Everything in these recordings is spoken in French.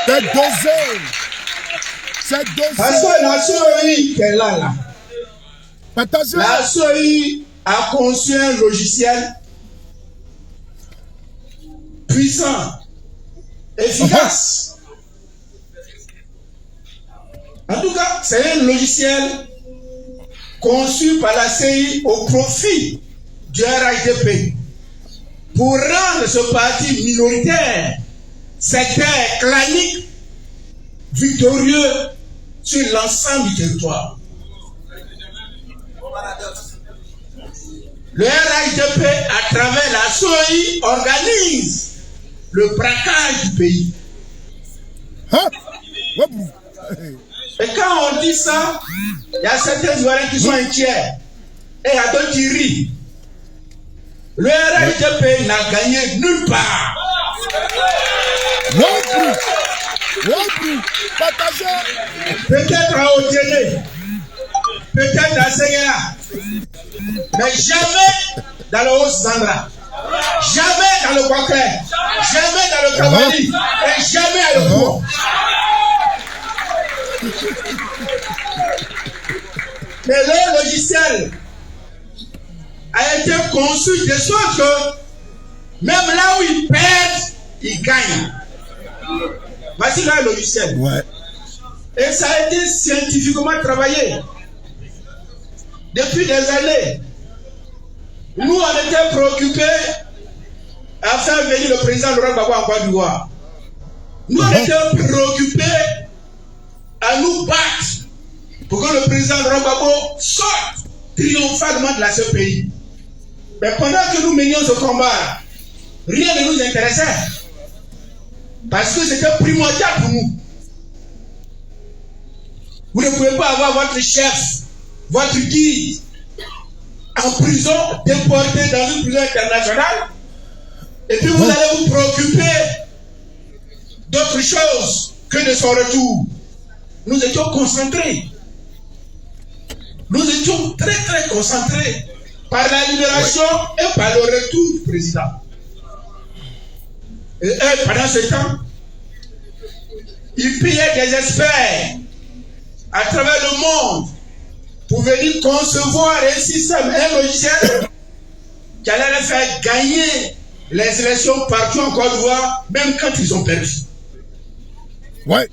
C'est dosé. C'est dosé. Parce que la souris qu'elle a là. Attention. La souris a conçu un logiciel puissant, efficace. En tout cas, c'est un logiciel conçu par la CI au profit du RHDP pour rendre ce parti minoritaire, sectaire, clanique, victorieux sur l'ensemble du territoire. Le RHDP, à travers la SOI, organise le braquage du pays. Hein? Et quand on dit ça, il y a certains Ivoiriens qui sont inquiets. Et il y a d'autres qui rient. Le RHDP n'a gagné nulle part. Peut-être à Otiene, peut-être à Séguéla, mais jamais dans le Haut-Zandra, jamais dans le Kwakle, jamais dans le Kamali, et jamais à l'Opo. Mais le logiciel a été conçu de sorte que même là où ils perdent, ils gagnent. Voici là le logiciel. Ouais. Et ça a été scientifiquement travaillé. Depuis des années, nous on était préoccupés à faire venir le président Laurent Gbagbo en Côte d'Ivoire. Nous on était préoccupés à nous battre pour que le président Laurent Gbagbo sorte triomphalement de la CPI. Mais pendant que nous menions ce combat, rien ne nous intéressait. Parce que c'était primordial pour nous. Vous ne pouvez pas avoir votre chef, votre guide en prison, déporté dans une prison internationale, et puis vous allez vous préoccuper d'autre chose que de son retour. Nous étions concentrés. Nous étions très très concentrés par la libération et par le retour du président. Et eux, pendant ce temps, ils payaient des experts à travers le monde pour venir concevoir un système, un logiciel qui allait les faire gagner les élections partout en Côte d'Ivoire, même quand ils ont perdu. Ouais.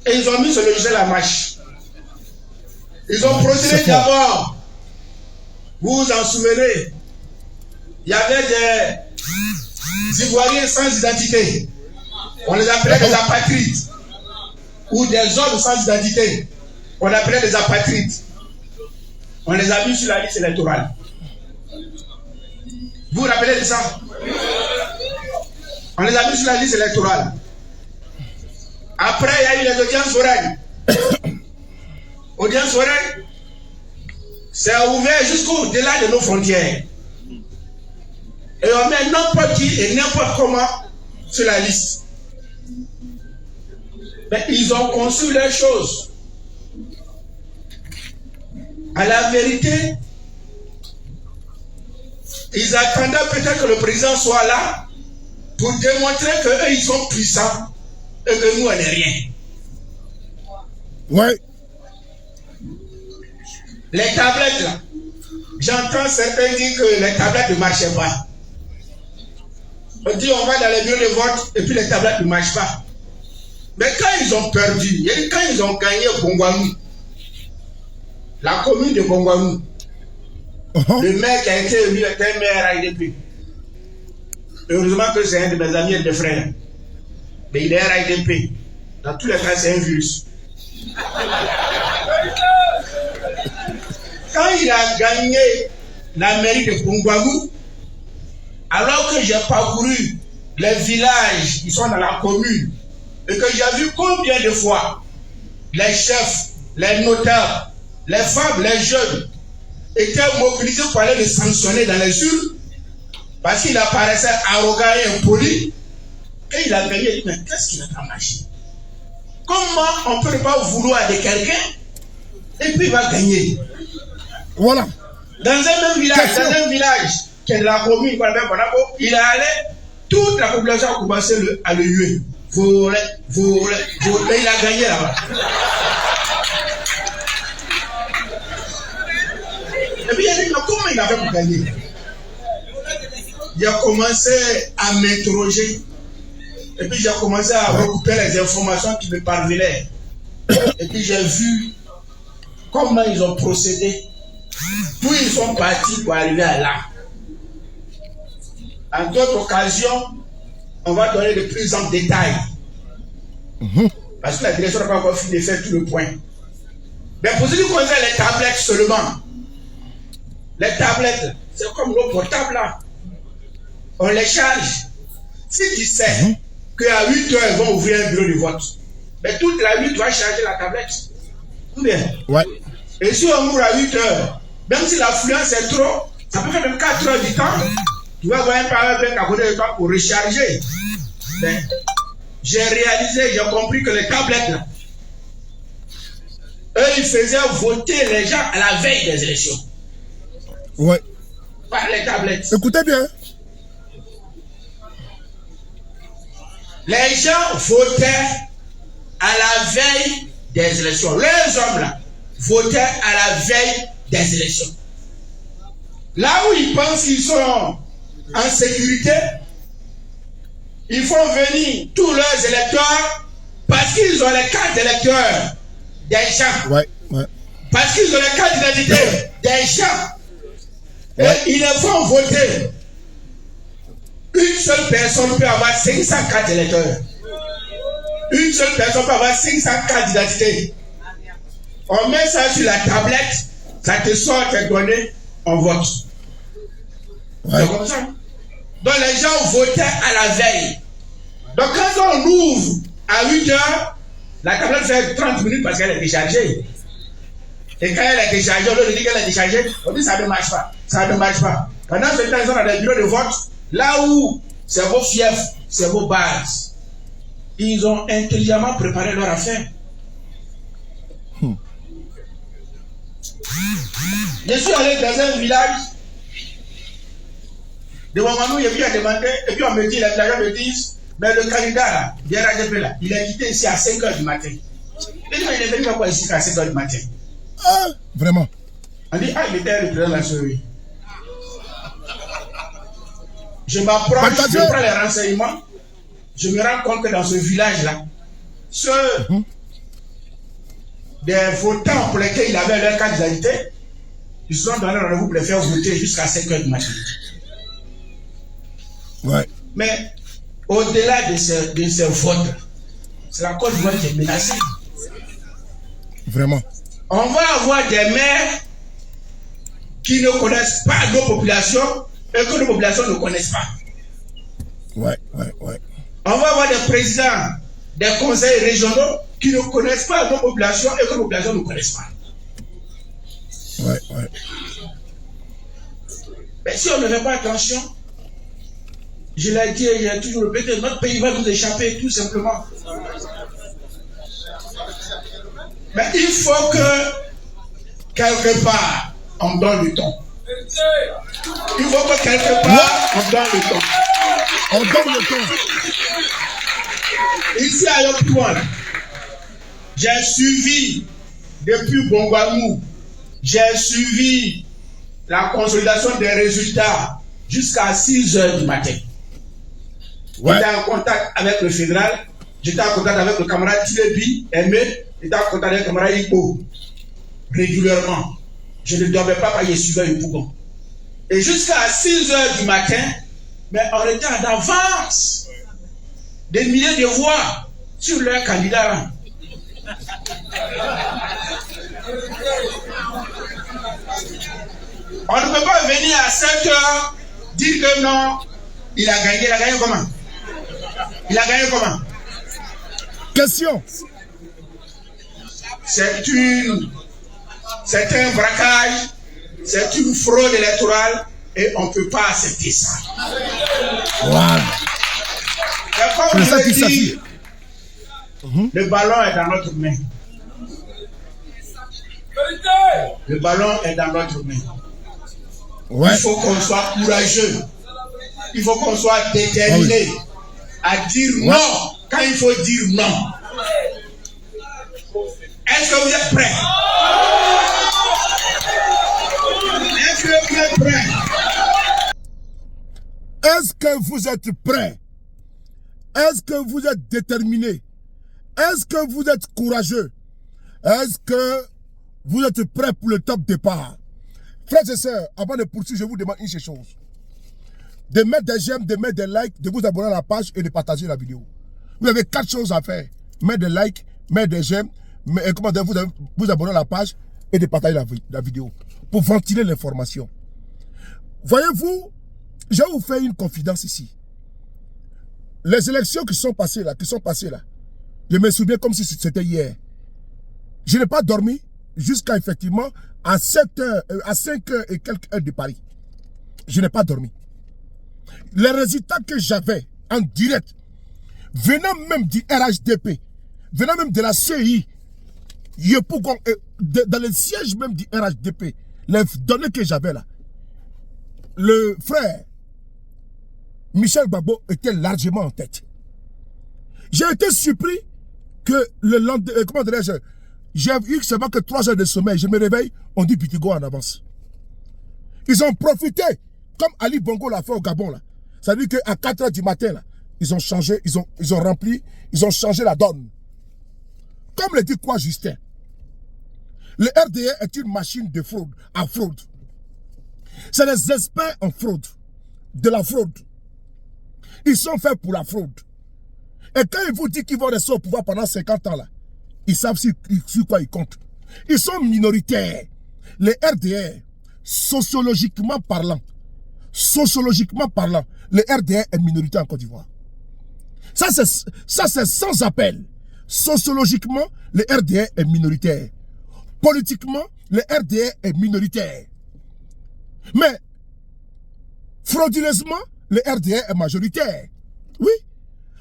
Et ils ont mis ce logiciel en marche. Ils ont procédé d'abord. Vous vous en souvenez, il y avait des Ivoiriens sans identité. On les appelait des apatrides. Ou des hommes sans identité. On les appelait des apatrides. On les a mis sur la liste électorale. Vous vous rappelez de ça? On les a mis sur la liste électorale. Après, il y a eu les audiences foraines. Audience foraine, c'est ouvert jusqu'au-delà de nos frontières. Et on met n'importe qui et n'importe comment sur la liste. Mais ils ont conçu les choses. À la vérité, ils attendaient peut-être que le président soit là pour démontrer qu'eux, ils sont puissants et que nous, on n'est rien. Ouais. Les tablettes là, j'entends certains dire que les tablettes ne marchaient pas. On dit on va dans les bureaux de vote et puis les tablettes ne marchent pas. Mais quand ils ont perdu, et quand ils ont gagné Bongouanou, la commune de Bongouanou, le maire qui a été élu était un maire RHDP. Heureusement que c'est un de mes amis et de frères. Mais il est RHDP. Dans tous les cas, c'est un virus. Quand il a gagné la mairie de Bongouanou, alors que j'ai parcouru les villages qui sont dans la commune, et que j'ai vu combien de fois les chefs, les notables, les femmes, les jeunes étaient mobilisés pour aller les sanctionner dans les urnes parce qu'il apparaissait arrogant et impoli. Et il a gagné, mais qu'est-ce qui n'a pas marché? Comment on ne peut pas vouloir de quelqu'un et puis il va gagner? Voilà. Dans un même village, qui est de la commune, il est allé, toute la population a commencé à le huer. voler. Et il a gagné là-bas. Et puis il a dit, mais comment il a fait pour gagner? Il a commencé à m'interroger. Et puis j'ai commencé à recouper les informations qui me parvenaient. Et puis j'ai vu comment ils ont procédé. D'où ils sont partis pour arriver à là. En d'autres occasions, on va donner de plus en détails. Parce que la direction n'a pas encore fini de faire tout le point. Mais pour ce qui concerne les tablettes seulement, les tablettes, c'est comme nos portables là. On les charge. Si tu sais qu'à 8 heures, ils vont ouvrir un bureau de vote, mais toute la nuit, tu vas charger la tablette. Ou bien? Ouais. Et si on ouvre à 8 heures, même si l'affluence est trop, ça peut faire même 4 heures du temps. Tu vas avoir un powerbank à côté de toi pour recharger. Mais j'ai réalisé, j'ai compris que les tablettes, là, eux, ils faisaient voter les gens à la veille des élections. Ouais. Par les tablettes. Écoutez bien. Les gens votaient à la veille des élections. Les hommes là votaient à la veille des élections. Là où ils pensent qu'ils sont en sécurité, ils font venir tous leurs électeurs parce qu'ils ont les cartes d'électeurs des gens. Ouais, ouais. Parce qu'ils ont les cartes d'identité des gens. Et ils les font voter. Une seule personne peut avoir 500 cartes d'électeurs. Une seule personne peut avoir 500 cartes d'identité. On met ça sur la tablette, ça te sort tes données, on vote. Ouais. C'est comme ça. Donc les gens votaient à la veille. Donc quand on ouvre à 8 heures, la tablette fait 30 minutes parce qu'elle est déchargée. Et quand elle est déchargée, on leur dit qu'elle est déchargée, on dit ça ne marche pas. Ça ne marche pas. Pendant ce temps, ils sont dans des bureaux de vote. Là où c'est vos fiefs, c'est vos bases. Ils ont intelligemment préparé leur affaire. Je suis allé dans un village de Wamanou, et puis il a demandé, et puis on me dit, les villageois me disent, mais le candidat là, bien Rajepé là, il est quitté ici à 5 h du matin. Et il est venu quoi ici à 5 h du matin. Ah, vraiment. On dit, ah, il était le président de la souris. Je m'approche, je prends les renseignements, je me rends compte que dans ce village-là, ceux des votants pour lesquels il avait leur carte d'identité, ils se sont donné rendez-vous pour les faire voter jusqu'à 5 h du matin. Ouais. Mais au-delà de ces votes, c'est la Côte d'Ivoire qui est menacée. Vraiment. On va avoir des maires qui ne connaissent pas nos populations et que nos populations ne connaissent pas. Ouais, ouais, ouais. On va avoir des présidents des conseils régionaux qui ne connaissent pas nos populations et que nos populations ne connaissent pas. Ouais, ouais. Mais si on ne fait pas attention, je l'ai dit et j'ai toujours répété, notre pays va nous échapper tout simplement. Mais il faut que quelque part on donne le ton. Il faut que quelque part on donne le ton. On donne le ton. Ici à Yopouan, j'ai suivi depuis Bongwamou, j'ai suivi la consolidation des résultats jusqu'à 6 h du matin. Ouais. J'étais en contact avec le fédéral, j'étais en contact avec le camarade Tilebi, Aimé, j'étais en contact avec le camarade Ipo, régulièrement. Je ne dormais pas quand je suivais le Bougon. Et jusqu'à 6 h du matin, mais on était en avance. Des milliers de voix sur leur candidat. On ne peut pas venir à 7 h dire que non, il a gagné comment? Il a gagné comment? Question. C'est un braquage, c'est une fraude électorale et on ne peut pas accepter ça. Voilà. C'est ça qui s'affiche. Le ballon est dans notre main. Le ballon est dans notre main. Ouais. Il faut qu'on soit courageux. Il faut qu'on soit déterminé à dire non quand il faut dire non. Est-ce que vous êtes prêts? Est-ce que vous êtes prêts? Est-ce que vous êtes prêts? Est-ce que vous êtes déterminés? Est-ce que vous êtes courageux? Est-ce que vous êtes prêts pour le top départ? Frères et sœurs, avant de poursuivre, je vous demande une chose. De mettre des j'aime, de mettre des likes, de vous abonner à la page et de partager la vidéo. Vous avez 4 choses à faire. Mettre des likes, mettre des j'aime, vous abonner à la page et de partager la vidéo. Pour ventiler l'information. Voyez-vous, je vais vous faire une confidence ici. Les élections qui sont passées là, je me souviens comme si c'était hier. Je n'ai pas dormi jusqu'à effectivement à 7 heures, à 5 heures et quelques heures de Paris. Je n'ai pas dormi. Les résultats que j'avais en direct, venant même du RHDP, venant même de la CI, dans le siège même du RHDP, les données que j'avais là, le frère Michel Gbagbo était largement en tête. J'ai été surpris que le lendemain, comment dirais-je, j'ai eu seulement que 3 heures de sommeil. Je me réveille, on dit Bitigo en avance. Ils ont profité, comme Ali Bongo l'a fait au Gabon là. Ça veut dire qu'à 4 heures du matin là, ils ont changé, ils ont rempli, ils ont changé la donne. Comme le dit quoi Justin, le RDA est une machine de fraude, à fraude. C'est des experts en fraude, de la fraude. Ils sont faits pour la fraude. Et quand ils vous disent qu'ils vont rester au pouvoir pendant 50 ans là, ils savent sur quoi ils comptent. Ils sont minoritaires. Les RDA, sociologiquement parlant, le RDA est minoritaire en Côte d'Ivoire. Ça c'est sans appel. Sociologiquement, le RDA est minoritaire. Politiquement, le RDA est minoritaire. Mais, frauduleusement, le RDA est majoritaire. Oui.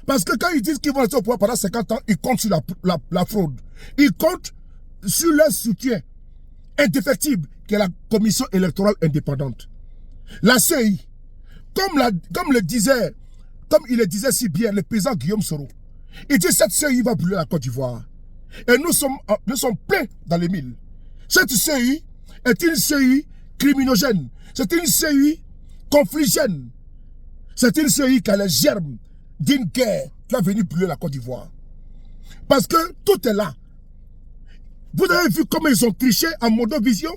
Parce que quand ils disent qu'ils vont rester au pouvoir pendant 50 ans, ils comptent sur la fraude. Ils comptent sur leur soutien indéfectible, qui est la commission électorale indépendante. La CEI, comme il le disait si bien le président Guillaume Soro, il dit cette CEI va brûler la Côte d'Ivoire. Et nous sommes pleins dans les milles. Cette CEI est une CEI criminogène. C'est une CEI confligène. C'est une CEI qui a les germes d'une guerre qui va venir brûler la Côte d'Ivoire. Parce que tout est là. Vous avez vu comment ils ont triché en modovision?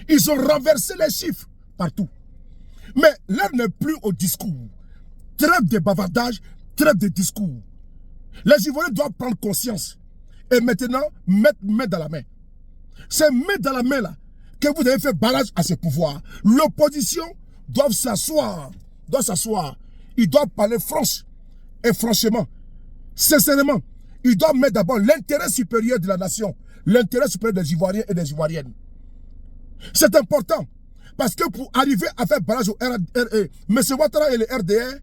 Ils ont renversé les chiffres partout. Mais l'heure n'est plus au discours. Trêve de bavardage, trêve de discours. Les Ivoiriens doivent prendre conscience. Et maintenant, mettre main dans la main. C'est main dans la main là que vous avez fait barrage à ce pouvoir. L'opposition doit s'asseoir. Ils doivent parler franchement, sincèrement. Ils doivent mettre d'abord l'intérêt supérieur de la nation, l'intérêt supérieur des Ivoiriens et des Ivoiriennes. C'est important. Parce que pour arriver à faire barrage au RDA, M. Ouattara et le RDA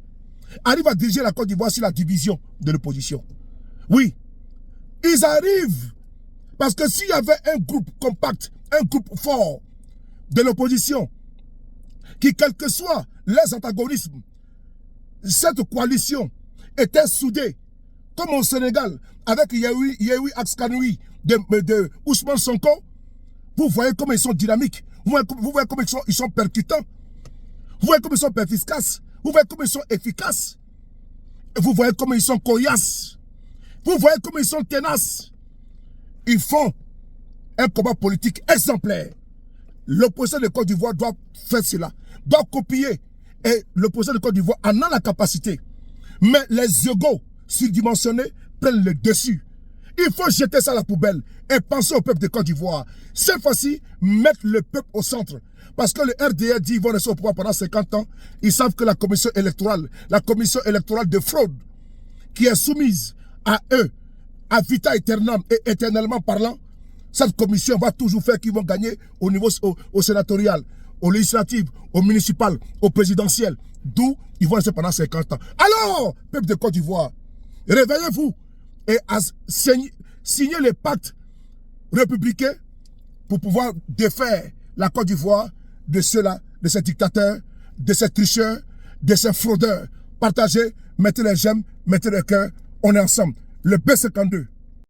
arrivent à diriger la Côte d'Ivoire sur la division de l'opposition. Oui. Ils arrivent. Parce que s'il y avait un groupe compact, un groupe fort de l'opposition, qui, quel que soit les antagonismes, cette coalition était soudée, comme au Sénégal, avec Yehui Axkanoui de Ousmane Sonko, vous voyez comment ils sont dynamiques, vous voyez comment ils sont percutants, vous voyez comment ils sont perspicaces, vous voyez comment ils sont efficaces, et vous voyez comment ils sont coriaces, vous voyez comment ils sont tenaces. Ils font un combat politique exemplaire. L'opposition de Côte d'Ivoire doit faire cela, doit copier. Et l'opposition de Côte d'Ivoire en a la capacité. Mais les égos surdimensionnés prennent le dessus. Il faut jeter ça à la poubelle et penser au peuple de Côte d'Ivoire. Cette fois-ci, mettre le peuple au centre. Parce que le RDA dit qu'ils vont rester au pouvoir pendant 50 ans. Ils savent que la commission électorale de fraude, qui est soumise à eux, à vita aeternam et éternellement parlant, cette commission va toujours faire qu'ils vont gagner au niveau au sénatorial, au législatif, au municipal, au présidentiel. D'où ils vont rester pendant 50 ans. Alors, peuple de Côte d'Ivoire, réveillez-vous et signez les pactes républicains pour pouvoir défaire la Côte d'Ivoire de ceux-là, de ces dictateurs, de ces tricheurs, de ces fraudeurs. Partagez, mettez les j'aime, mettez les cœurs, on est ensemble. le B-52,